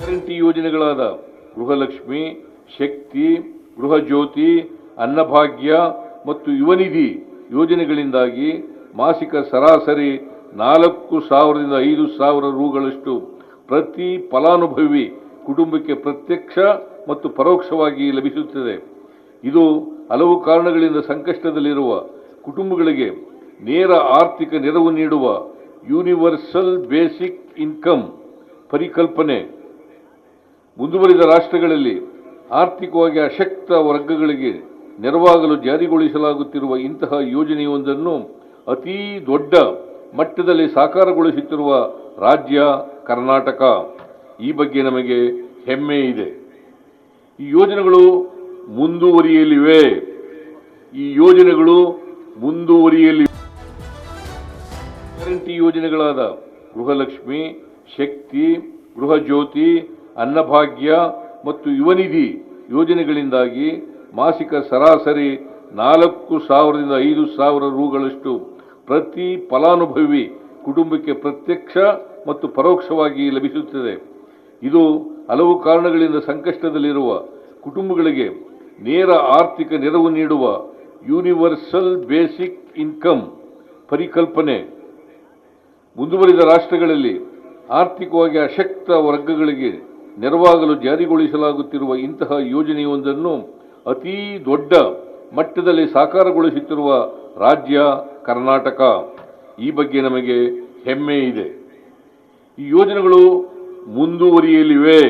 Guarantee ಯೋಜನೆಗಳಾದ Gruhalakshmi, ಶಕ್ತಿ, ಗೃಹ ಜ್ಯೋತಿ, ಅನ್ನಭಾಗ್ಯ ಮತ್ತು ಯುವನಿಧಿ ಯೋಜನೆಗಳಿಂದಾಗಿ ಮಾಸಿಕ ಸರಾಸರಿ 4,000ರಿಂದ 5,000 ರೂಗಳಷ್ಟು ಪ್ರತಿ ಫಲಾನುಭವಿ ಕುಟುಂಬಕ್ಕೆ ಪ್ರತ್ಯಕ್ಷ ಮತ್ತು ಪರೋಕ್ಷವಾಗಿ ಲಭಿಸುತ್ತದೆ. ಇದು ಹಲವು ಕಾರಣಗಳಿಂದ ಸಂಕಷ್ಟದಲ್ಲಿರುವ ಕುಟುಂಬಗಳಿಗೆ ನೇರ ಆರ್ಥಿಕ ನೆರವು ನೀಡುವ ಯೂನಿವರ್ಸಲ್ ಬೇಸಿಕ್ ಇನ್ಕಮ್ ಪರಿಕಲ್ಪನೆ. ಮುಂದುವರಿದ ರಾಷ್ಟ್ರಗಳಲ್ಲಿ ಆರ್ಥಿಕವಾಗಿ ಅಶಕ್ತ ವರ್ಗಗಳಿಗೆ ನೆರವಾಗಲು ಜಾರಿಗೊಳಿಸಲಾಗುತ್ತಿರುವ ಇಂತಹ ಯೋಜನೆಯೊಂದನ್ನು ಅತೀ ದೊಡ್ಡ ಮಟ್ಟದಲ್ಲಿ ಸಾಕಾರಗೊಳಿಸುತ್ತಿರುವ ರಾಜ್ಯ ಕರ್ನಾಟಕ. ಈ ಬಗ್ಗೆ ನಮಗೆ ಹೆಮ್ಮೆ ಇದೆ. ಈ ಯೋಜನೆಗಳು ಮುಂದುವರಿಯಲಿವೆ. ಗ್ಯಾರಂಟಿ ಯೋಜನೆಗಳಾದ ಗೃಹಲಕ್ಷ್ಮಿ, ಶಕ್ತಿ, ಗೃಹ ಜ್ಯೋತಿ, ಅನ್ನಭಾಗ್ಯ ಮತ್ತು ಯುವನಿಧಿ ಯೋಜನೆಗಳಿಂದಾಗಿ ಮಾಸಿಕ ಸರಾಸರಿ 4,000ರಿಂದ 5,000 ರೂಗಳಷ್ಟು ಪ್ರತಿ ಫಲಾನುಭವಿ ಕುಟುಂಬಕ್ಕೆ ಪ್ರತ್ಯಕ್ಷ ಮತ್ತು ಪರೋಕ್ಷವಾಗಿ ಲಭಿಸುತ್ತದೆ. ಇದು ಹಲವು ಕಾರಣಗಳಿಂದ ಸಂಕಷ್ಟದಲ್ಲಿರುವ ಕುಟುಂಬಗಳಿಗೆ ನೇರ ಆರ್ಥಿಕ ನೆರವು ನೀಡುವ ಯೂನಿವರ್ಸಲ್ ಬೇಸಿಕ್ ಇನ್ಕಮ್ ಪರಿಕಲ್ಪನೆ. ಮುಂದುವರಿದ ರಾಷ್ಟ್ರಗಳಲ್ಲಿ ಆರ್ಥಿಕವಾಗಿ ಅಶಕ್ತ ವರ್ಗಗಳಿಗೆ ನೆರವಾಗಲು ಜಾರಿಗೊಳಿಸಲಾಗುತ್ತಿರುವ ಇಂತಹ ಯೋಜನೆಯೊಂದನ್ನು ಅತೀ ದೊಡ್ಡ ಮಟ್ಟದಲ್ಲಿ ಸಾಕಾರಗೊಳಿಸುತ್ತಿರುವ ರಾಜ್ಯ ಕರ್ನಾಟಕ. ಈ ಬಗ್ಗೆ ನಮಗೆ ಹೆಮ್ಮೆ ಇದೆ. ಈ ಯೋಜನೆಗಳು ಮುಂದುವರಿಯಲಿವೆ.